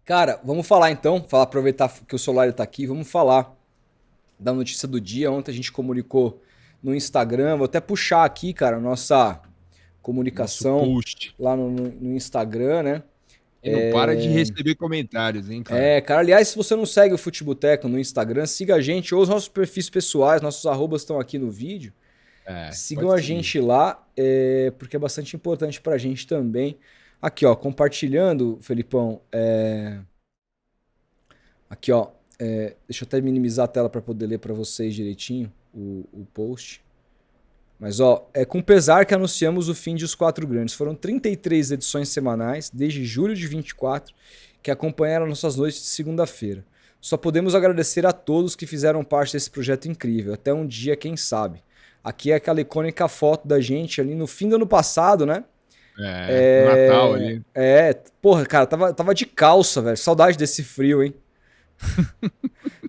Cara, vamos falar então, aproveitar que o Solari tá aqui, vamos falar da notícia do dia. Ontem a gente comunicou no Instagram, vou até puxar aqui, cara, a nossa Nosso comunicação post. lá no Instagram, né? E não para de receber comentários, hein, cara? Cara, aliás, se você não segue o Futeboteco no Instagram, siga a gente, ou os nossos perfis pessoais, nossos arrobas estão aqui no vídeo. Sigam Pode a seguir. gente lá, porque é bastante importante pra gente também. Aqui, ó, compartilhando, Felipão, aqui, ó. Deixa eu até minimizar a tela para poder ler para vocês direitinho o post. Mas, ó, é com pesar que anunciamos o fim de Os Quatro Grandes. Foram 33 edições semanais, desde julho de 24, que acompanharam nossas noites de segunda-feira. Só podemos agradecer a todos que fizeram parte desse projeto incrível. Até um dia, quem sabe. Aqui é aquela icônica foto da gente ali no fim do ano passado, né? No Natal ali. Porra, cara, tava de calça, velho. Saudade desse frio, hein? Tava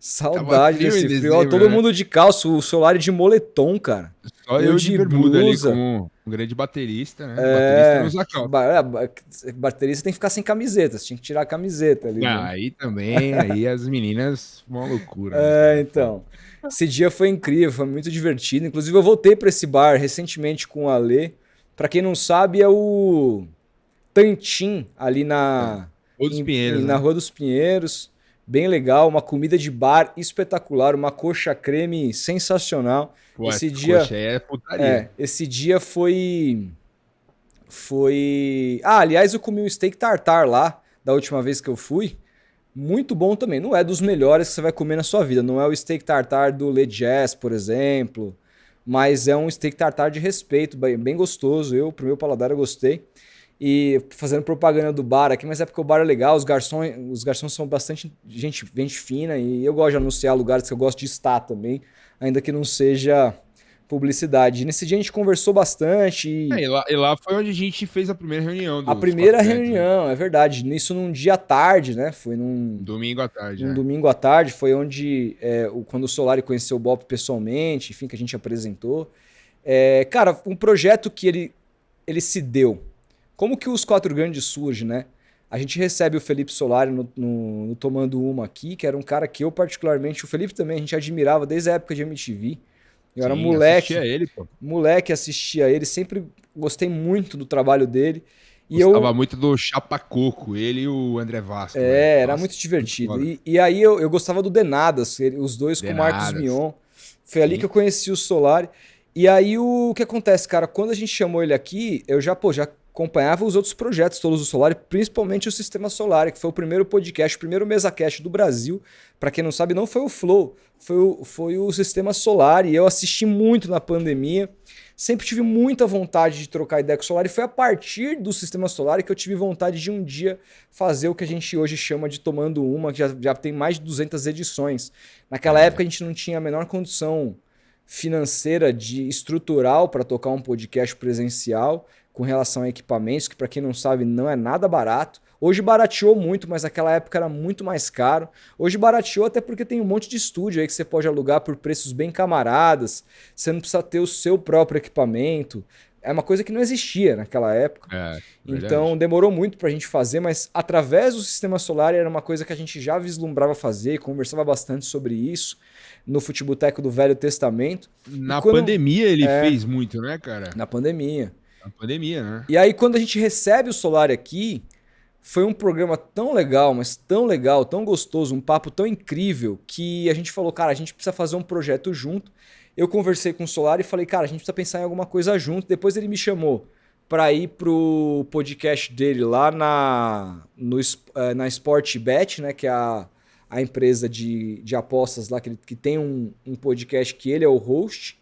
Saudade frio em desse frio. Ó, todo dezembro, né? mundo de calça, o Solari de moletom, cara. Só Eu eu de de bermuda ali, blusa. como um grande baterista, né? Baterista não usa calça. Baterista tem que ficar sem camiseta, você tinha que tirar a camiseta ali, né? Aí também, aí as meninas, uma loucura, né, cara? Foda. Então. Esse dia foi incrível, foi muito divertido. Inclusive, eu voltei pra esse bar recentemente com o Ale. Pra quem não sabe, é o Tantim, ali Ou dos Pinheiros, na né? Rua dos Pinheiros. Bem legal, uma comida de bar espetacular, uma coxa creme sensacional. Pô, essa Esse dia, coxa aí é putaria. esse dia foi. Ah, aliás, eu comi um steak tartar lá da última vez que eu fui. Muito bom também. Não é dos melhores que você vai comer na sua vida. Não é o steak tartar do Le Jazz, por exemplo. Mas é um steak tartar de respeito, bem gostoso. Pro meu paladar, eu gostei. E fazendo propaganda do bar aqui, mas é porque o bar é legal, os garçons são bastante gente fina e eu gosto de anunciar lugares que eu gosto de estar também, ainda que não seja publicidade. E nesse dia a gente conversou bastante E lá foi onde a gente fez a primeira reunião a dos Quatro primeira Grandes, né? reunião, é verdade, nisso num dia à tarde, né? Foi Domingo à tarde, num domingo à tarde, foi onde quando o Solari conheceu o Bob pessoalmente, enfim, que a gente apresentou. Cara, um projeto que ele se deu. Como que os Quatro Grandes surge, né? A gente recebe o Felipe Solari no Tomando Uma aqui, que era um cara que eu particularmente, o Felipe também, a gente admirava desde a época de MTV. Eu era Sim, assistia ele, pô. moleque assistia ele, sempre gostei muito do trabalho dele. E Gostava eu, muito do Chapa Coco, ele e o André Vasco, velho. era Nossa, muito muito divertido. foda. E aí eu gostava do Denadas, os dois com o Marcos Denadas. Mion. Foi ali que Sim. eu conheci o Solari. E aí o que acontece, cara? Quando a gente chamou ele aqui, eu já acompanhava os outros projetos todos do Solari, principalmente o Sistema Solar, que foi o primeiro podcast, o primeiro MesaCast do Brasil. Pra quem não sabe, não foi o Flow, foi o Sistema Solar. E eu assisti muito na pandemia. Sempre tive muita vontade de trocar ideia com o Solar e foi a partir do Sistema Solar que eu tive vontade de um dia fazer o que a gente hoje chama de Tomando Uma, que já tem mais de 200 edições. Naquela época a gente não tinha a menor condição financeira de estrutural para tocar um podcast presencial com relação a equipamentos, que para quem não sabe não é nada barato. Hoje barateou muito, mas naquela época era muito mais caro. Hoje barateou até porque tem um monte de estúdio aí que você pode alugar por preços bem camaradas. Você não precisa ter o seu próprio equipamento. É uma coisa que não existia naquela época. Então Verdade. demorou muito pra gente fazer, mas através do Sistema Solar era uma coisa que a gente já vislumbrava fazer, conversava bastante sobre isso no Futeboteco do Velho Testamento. E Na quando. pandemia ele fez muito, né, cara? Na pandemia. Na pandemia, né? E aí, quando a gente recebe o Solar aqui, foi um programa tão legal, mas tão legal, tão gostoso, um papo tão incrível, que a gente falou, cara, a gente precisa fazer um projeto junto. Eu conversei com o Solar e falei, cara, a gente precisa pensar em alguma coisa junto. Depois ele me chamou para ir pro podcast dele lá na Sportbet, né, que é a empresa de apostas lá, que tem um podcast que ele é o host.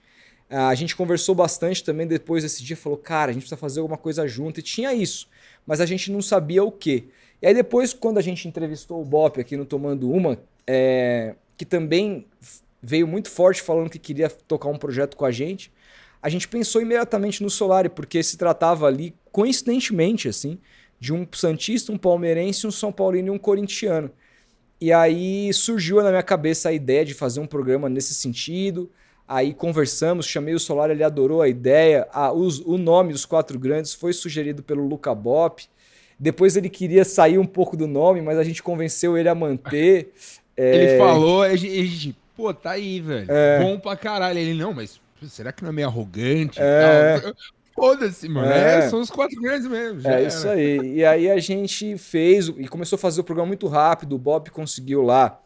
A gente conversou bastante também depois desse dia, falou, cara, a gente precisa fazer alguma coisa junto, e tinha isso, mas a gente não sabia o quê. E aí depois, quando a gente entrevistou o Bop aqui no Tomando Uma, que também veio muito forte falando que queria tocar um projeto com a gente pensou imediatamente no Solari, porque se tratava ali, coincidentemente, assim, de um santista, um palmeirense, um São Paulino e um corintiano. E aí surgiu na minha cabeça a ideia de fazer um programa nesse sentido. Aí conversamos, chamei o Solar, ele adorou a ideia. O nome dos Quatro Grandes foi sugerido pelo Luca Bop. Depois ele queria sair um pouco do nome, mas a gente convenceu ele a manter. Ele falou, a gente, pô, tá aí, velho. Bom pra caralho. Ele, não, mas será que não é meio arrogante e tal? Foda-se, mano. São os 4 grandes mesmo. Já isso aí. E aí a gente fez e começou a fazer o programa muito rápido. O Bob conseguiu lá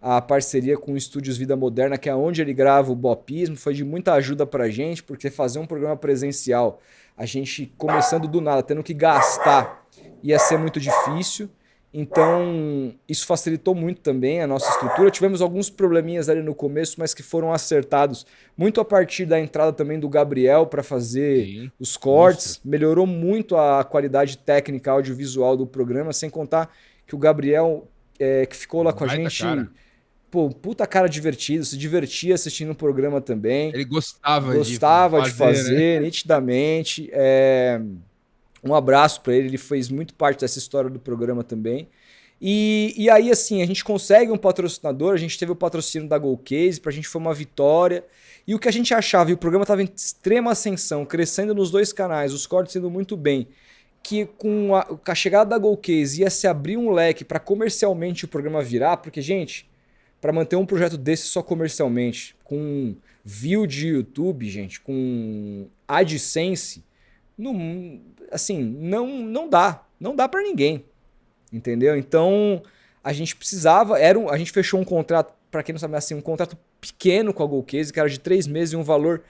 a parceria com o Estúdios Vida Moderna, que é onde ele grava o Bopismo. Foi de muita ajuda pra gente, porque fazer um programa presencial, a gente começando do nada, tendo que gastar, ia ser muito difícil. Então, isso facilitou muito também a nossa estrutura. Tivemos alguns probleminhas ali no começo, mas que foram acertados muito a partir da entrada também do Gabriel para fazer os cortes. Melhorou muito a qualidade técnica audiovisual do programa, sem contar que o Gabriel, que ficou lá com a gente, pô, puta cara divertido, se divertia assistindo o programa também. Ele gostava de fazer, né? Nitidamente. Um abraço para ele fez muito parte dessa história do programa também. E aí, assim, a gente consegue um patrocinador, a gente teve o patrocínio da Golcase, pra gente foi uma vitória. E o que a gente achava, e o programa estava em extrema ascensão, crescendo nos 2 canais, os cortes indo muito bem, que com a chegada da Golcase ia se abrir um leque para comercialmente o programa virar, porque, gente, para manter um projeto desse só comercialmente, com view de YouTube, gente, com AdSense, não dá para ninguém, entendeu? Então a gente precisava, a gente fechou um contrato, para quem não sabe, assim, um contrato pequeno com a Golcase, que era de 3 meses e um valor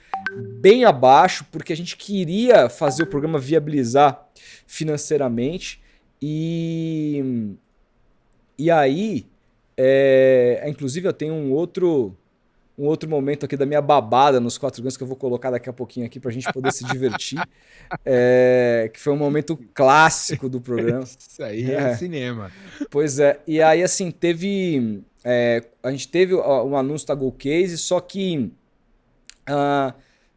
bem abaixo, porque a gente queria fazer o programa viabilizar financeiramente. E aí, inclusive eu tenho um outro momento aqui da minha babada nos 4 grandes que eu vou colocar daqui a pouquinho aqui pra gente poder se divertir, que foi um momento clássico do programa. Isso aí é cinema. Pois é, e aí assim, a gente teve um anúncio da Golcase, só que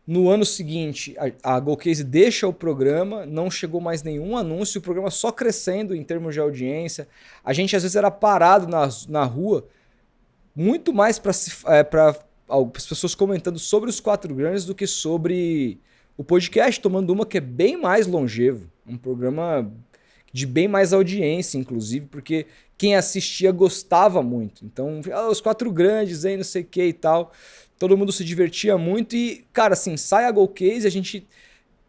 no ano seguinte a Golcase deixa o programa, não chegou mais nenhum anúncio, o programa só crescendo em termos de audiência, a gente às vezes era parado na rua, muito mais para as pessoas comentando sobre os 4 grandes do que sobre o podcast, tomando uma que é bem mais longevo. Um programa de bem mais audiência, inclusive, porque quem assistia gostava muito. Então, os 4 grandes aí, não sei o que e tal. Todo mundo se divertia muito e, cara, assim, sai a Golcase, a gente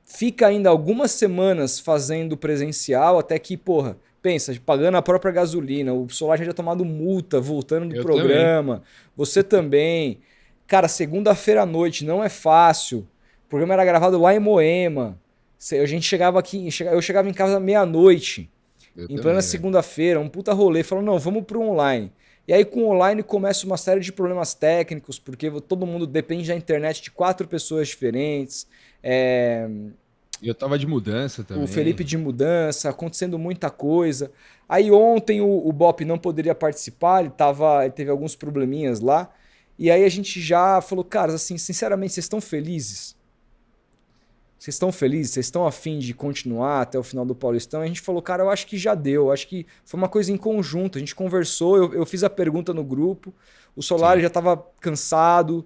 fica ainda algumas semanas fazendo presencial, até que, porra, pensa, pagando a própria gasolina, o Solar já tinha tomado multa voltando do programa, também. Você também. Cara, segunda-feira à noite não é fácil. O programa era gravado lá em Moema. A gente chegava aqui, eu chegava em casa meia-noite, em plena segunda-feira, um puta rolê, falando, não, vamos pro online. E aí com o online começa uma série de problemas técnicos, porque todo mundo depende da internet de 4 pessoas diferentes. Eu tava de mudança também. O Felipe de mudança, acontecendo muita coisa. Aí ontem o Bop não poderia participar, ele teve alguns probleminhas lá. E aí a gente já falou, cara, assim, sinceramente, vocês estão felizes? Vocês estão felizes? Vocês estão afim de continuar até o final do Paulistão? E a gente falou, cara, eu acho que já deu. Eu acho que foi uma coisa em conjunto. A gente conversou, eu fiz a pergunta no grupo. O Solari já estava cansado.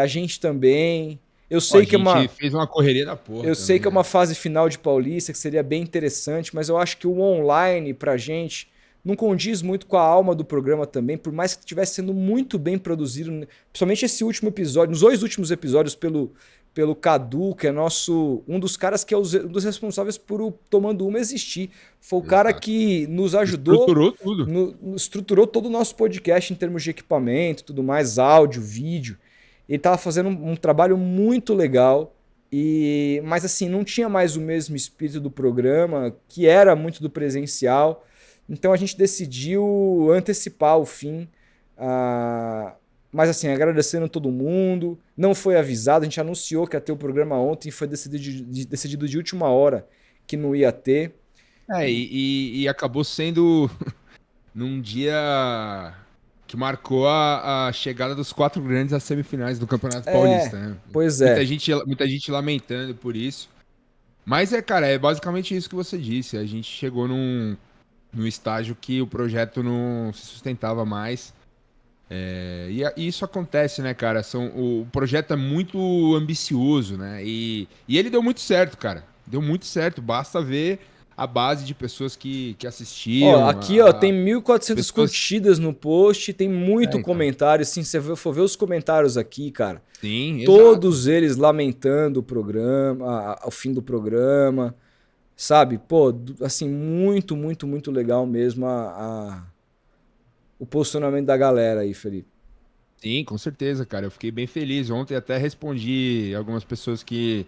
A gente também. Eu sei que a gente fez uma correria da porra. Eu sei que é uma fase final de Paulista, que seria bem interessante, mas eu acho que o online pra gente não condiz muito com a alma do programa também, por mais que estivesse sendo muito bem produzido, principalmente esse último episódio, nos 2 últimos episódios pelo Cadu, que é um dos caras que é um dos responsáveis por o Tomando Uma existir. Foi o cara que nos ajudou. Estruturou tudo. Estruturou todo o nosso podcast em termos de equipamento, tudo mais, áudio, vídeo. Ele estava fazendo um trabalho muito legal, mas assim, não tinha mais o mesmo espírito do programa, que era muito do presencial. Então a gente decidiu antecipar o fim. Mas assim, agradecendo todo mundo. Não foi avisado, a gente anunciou que ia ter o programa ontem e foi decidido de última hora que não ia ter. E acabou sendo num dia que marcou a chegada dos 4 grandes às semifinais do Campeonato Paulista, né? Pois é. Muita gente lamentando por isso. Mas cara, é basicamente isso que você disse. A gente chegou num estágio que o projeto não se sustentava mais. E isso acontece, né, cara? O projeto é muito ambicioso, né? E ele deu muito certo, cara. Deu muito certo. Basta ver a base de pessoas que Ó, assistiam, aqui, ó, tem 1.400 pessoas... curtidas no post, tem muito Então. comentário. Assim, se você for ver os comentários aqui, cara, Sim, exato. todos eles lamentando o programa, o fim do programa, sabe? Pô, assim, muito, muito, muito legal mesmo o posicionamento da galera aí, Felipe. Sim, com certeza, cara. Eu fiquei bem feliz. Ontem até respondi algumas pessoas que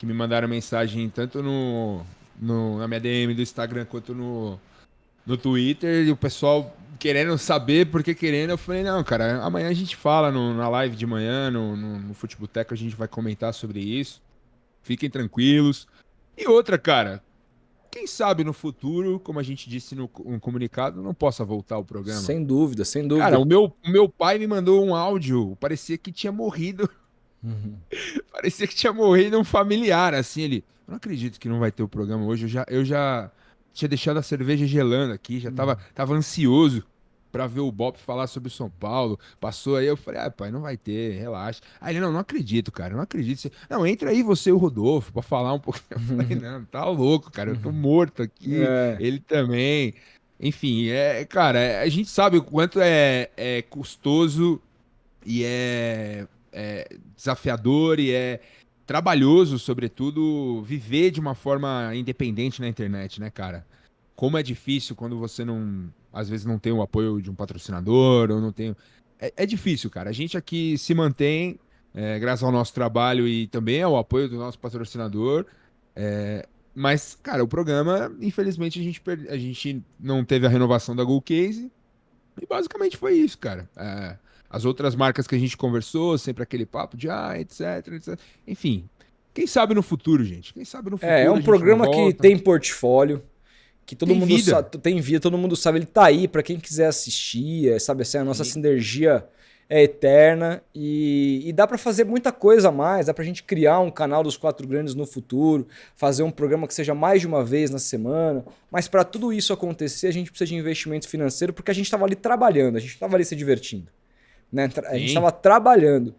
me mandaram mensagem tanto na minha DM do Instagram quanto no Twitter. E o pessoal querendo saber, porque querendo. Eu falei, não, cara, amanhã a gente fala na live de manhã, no Futeboteco, a gente vai comentar sobre isso. Fiquem tranquilos. E outra, cara, quem sabe no futuro, como a gente disse no comunicado, não possa voltar o programa. Sem dúvida, sem Cara, dúvida. o meu pai me mandou um áudio, parecia que tinha morrido, Uhum. parecia que tinha morrido um familiar, assim, ele, eu não acredito que não vai ter o programa hoje, eu já tinha deixado a cerveja gelando aqui, já tava ansioso pra ver o Bob falar sobre o São Paulo, passou aí, eu falei, ah, pai, não vai ter, relaxa. Aí ele, não, não acredito, cara, não acredito. Não, entra aí você e o Rodolfo pra falar um pouquinho. Eu falei, não, tá louco, cara, eu tô morto aqui, É, ele também. Enfim, cara, a gente sabe o quanto é custoso e é desafiador e é trabalhoso, sobretudo, viver de uma forma independente na internet, né, cara? Como é difícil quando você não, às vezes não tem o apoio de um patrocinador ou não tem. É difícil, cara. A gente aqui se mantém, graças ao nosso trabalho e também ao apoio do nosso patrocinador. Mas, cara, o programa, infelizmente, a gente não teve a renovação da Gold Case. E basicamente foi isso, cara. As outras marcas que a gente conversou, sempre aquele papo de etc, etc. Enfim, quem sabe no futuro, gente? Quem sabe no é futuro um a gente não programa que volta. tem portfólio, que todo Tem mundo vida. tem via, todo mundo sabe, ele tá aí pra quem quiser assistir, sabe assim, a nossa Sim, sinergia é eterna e dá pra fazer muita coisa a mais, dá pra gente criar um canal dos Quatro Grandes no futuro, fazer um programa que seja mais de uma vez na semana, mas pra tudo isso acontecer a gente precisa de investimento financeiro porque a gente tava ali trabalhando, a gente tava ali se divertindo. Né? A gente sim. estava trabalhando.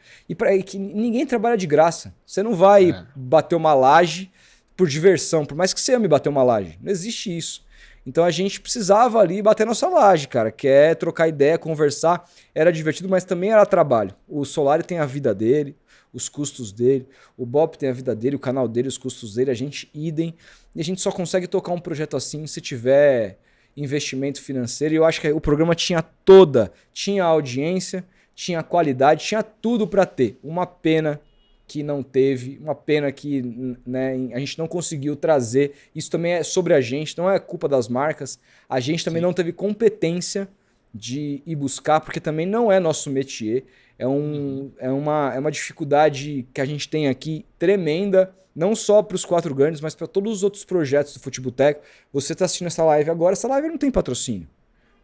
Que ninguém trabalha de graça. Você não vai É, bater uma laje por diversão, por mais que você ame bater uma laje. Não existe isso. Então a gente precisava ali bater nossa laje, cara, que é trocar ideia, conversar. Era divertido, mas também era trabalho. O Solari tem a vida dele, os custos dele. O Bob tem a vida dele, o canal dele, os custos dele. A gente idem. E a gente só consegue tocar um projeto assim se tiver investimento financeiro. E eu acho que o programa tinha audiência, tinha qualidade, tinha tudo para ter. Uma pena que não teve, uma pena que, né, a gente não conseguiu trazer. Isso também é sobre a gente, não é culpa das marcas. A gente também sim. não teve competência de ir buscar, porque também não é nosso métier. Uhum. É uma dificuldade que a gente tem aqui tremenda, não só para os Quatro Grandes, mas para todos os outros projetos do Futeboteco. Você está assistindo essa live agora, essa live não tem patrocínio,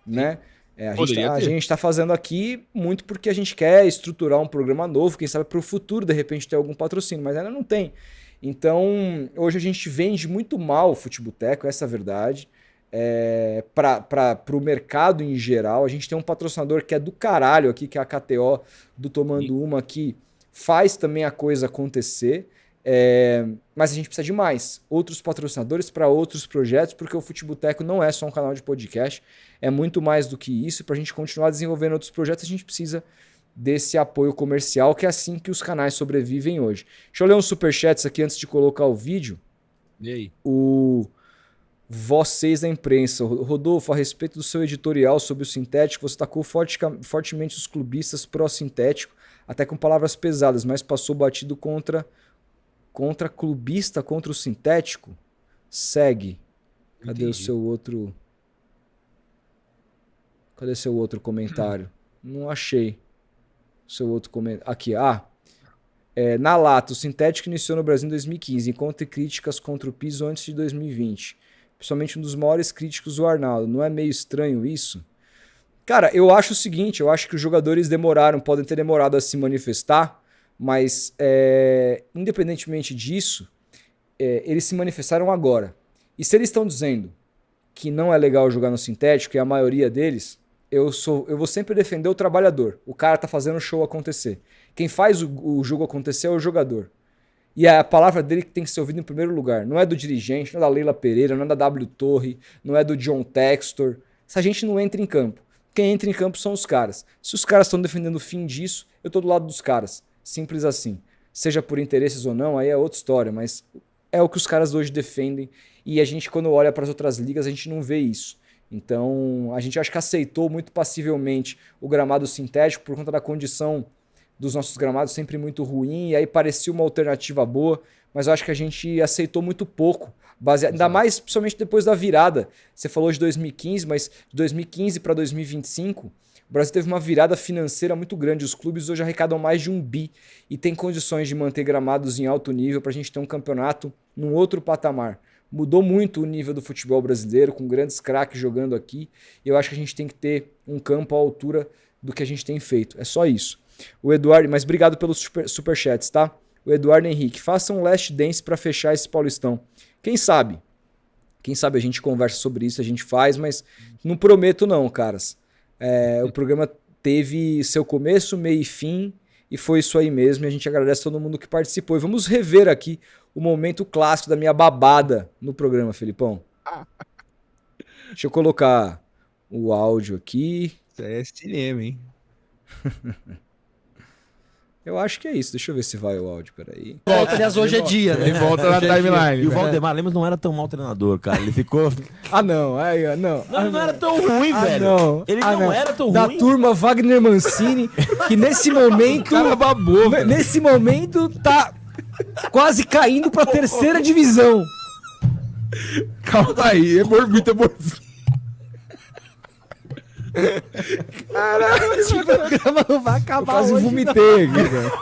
Sim. né? Poderia A ter. gente tá fazendo aqui muito porque a gente quer estruturar um programa novo, quem sabe para o futuro, de repente, ter algum patrocínio, mas ainda não tem. Então, hoje a gente vende muito mal o Futeboteco, essa é a verdade. Para o mercado em geral, a gente tem um patrocinador que é do caralho aqui, que é a KTO do Sim. Tomando Uma, que faz também a coisa acontecer. Mas a gente precisa de mais. Outros patrocinadores para outros projetos, porque o Futeboteco não é só um canal de podcast, é muito mais do que isso. Para a gente continuar desenvolvendo outros projetos, a gente precisa desse apoio comercial, que é assim que os canais sobrevivem hoje. Deixa eu ler uns superchats aqui antes de colocar o vídeo. E aí? O Vocês da imprensa, Rodolfo, a respeito do seu editorial sobre o sintético, você atacou fortemente os clubistas pró-sintético, até com palavras pesadas, mas passou batido contra clubista contra o sintético? Segue. Cadê o Entendi. seu outro. Cadê seu outro comentário? Não achei. Seu outro comentário. Aqui, na lata, o sintético iniciou no Brasil em 2015, encontre críticas contra o piso antes de 2020. Principalmente um dos maiores críticos, o Arnaldo. Não é meio estranho isso? Cara, eu acho o seguinte, eu acho que os jogadores podem ter demorado a se manifestar, mas independentemente disso, eles se manifestaram agora. E se eles estão dizendo que não é legal jogar no sintético, e a maioria deles, eu vou sempre defender o trabalhador. O cara tá fazendo o show acontecer. Quem faz o jogo acontecer é o jogador. E a palavra dele que tem que ser ouvida em primeiro lugar. Não é do dirigente, não é da Leila Pereira, não é da W Torre, não é do John Textor. Essa gente não entra em campo. Quem entra em campo são os caras. Se os caras estão defendendo o fim disso, eu tô do lado dos caras. Simples assim. Seja por interesses ou não, aí é outra história, mas é o que os caras hoje defendem. E a gente, quando olha para as outras ligas, a gente não vê isso. Então, a gente acho que aceitou muito passivelmente o gramado sintético por conta da condição dos nossos gramados sempre muito ruim, e aí parecia uma alternativa boa, mas eu acho que a gente aceitou muito pouco, ainda mais principalmente depois da virada. Você falou de 2015, mas de 2015 para 2025, o Brasil teve uma virada financeira muito grande. Os clubes hoje arrecadam mais de 1 bi e tem condições de manter gramados em alto nível para a gente ter um campeonato num outro patamar. Mudou muito o nível do futebol brasileiro, com grandes craques jogando aqui, e eu acho que a gente tem que ter um campo à altura do que a gente tem feito. É só isso. O Eduardo, mas obrigado pelos superchats, tá? O Eduardo Henrique, faça um last dance para fechar esse Paulistão. Quem sabe? Quem sabe a gente conversa sobre isso, a gente faz, mas não prometo não, caras. O programa teve seu começo, meio e fim, e foi isso aí mesmo, e a gente agradece a todo mundo que participou. E vamos rever aqui o momento clássico da minha babada no programa, Felipão. Deixa eu colocar o áudio aqui. Isso aí é cinema, hein? Eu acho que é isso. Deixa eu ver se vai o áudio, peraí. Aliás, hoje é dia, né? Ele volta na timeline. E o Valdemar Lemos não era tão mau treinador, cara. Ele ficou. Não. Não era tão ruim, velho. Não. Ele não era tão Da ruim. turma Wagner Mancini, que nesse momento. Cara babou, velho. Nesse momento tá quase caindo pra terceira divisão. Calma aí, é muito morfina. Caralho, esse programa não vai Eu acabar quase hoje. vomitei aqui, velho.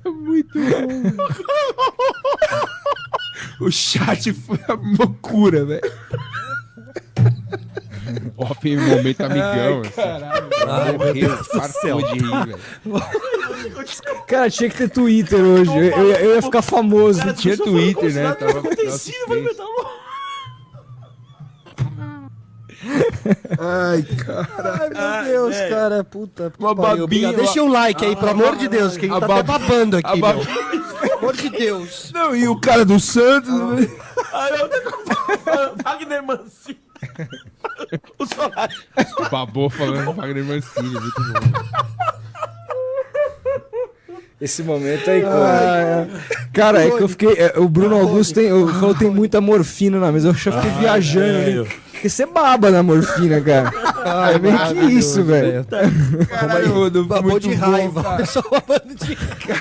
Muito bom. O chat foi a loucura, velho. Ó, tem um momento amigão. Ai, meu Deus do Fartou de rir, velho. Cara, tinha que ter Twitter hoje. Eu ia ficar famoso. Não tinha Twitter, né? Tava Ai, cara. Ai, meu Deus, cara. Puta. Uma pariu. babinha. Deixa o like aí, pelo amor de Deus, que a gente tá até babando aqui, meu. bab- Pelo amor de Deus. Não, e o cara do Santos, né? Wagner Mancini. Babou falando Wagner Mancini, muito bom. Esse momento é icônico. Cara, é que eu fiquei. O Bruno Augusto falou que tem muita morfina na mesa. Eu já fiquei viajando ali. Porque você baba na morfina, cara. É meio que isso, velho. Caralho, Babou de raiva. Cara. Só babando de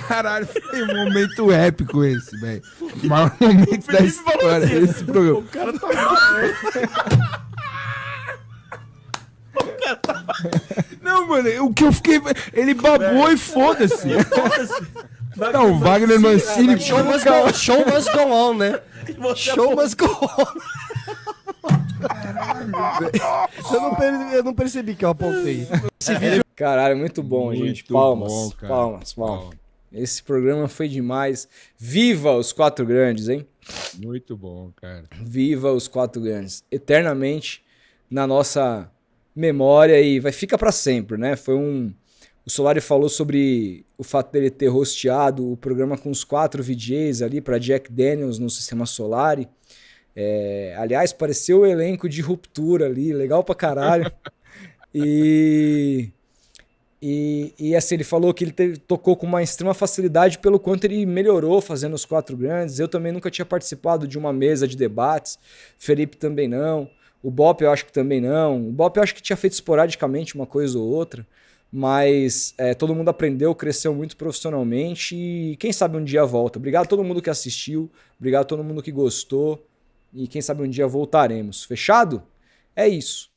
Caralho, foi um momento épico esse, velho. O maior momento da história desse programa. O cara tá Não, mano, o que eu fiquei. Ele babou e foda-se. Não, o Wagner Mancini. Show must go on, né? Show must go on. Eu não percebi que eu apontei. Caralho, muito bom, Muito gente. Palmas, bom, cara. palmas. Esse programa foi demais. Viva os quatro grandes, hein? Muito bom, cara. Viva os quatro grandes. Eternamente na nossa memória e fica pra sempre, né? O Solari falou sobre o fato dele ter hosteado o programa com os 4 VJs ali para Jack Daniels no Sistema Solari. Aliás, pareceu o elenco de Ruptura ali, legal pra caralho. E assim, ele falou que ele tocou com uma extrema facilidade pelo quanto ele melhorou fazendo os 4 grandes. Eu também nunca tinha participado de uma mesa de debates, Felipe também não, o Bop eu acho que também não. O Bop eu acho que tinha feito esporadicamente uma coisa ou outra, mas todo mundo aprendeu, cresceu muito profissionalmente e quem sabe um dia volta. Obrigado a todo mundo que assistiu, obrigado a todo mundo que gostou e quem sabe um dia voltaremos. Fechado? É isso.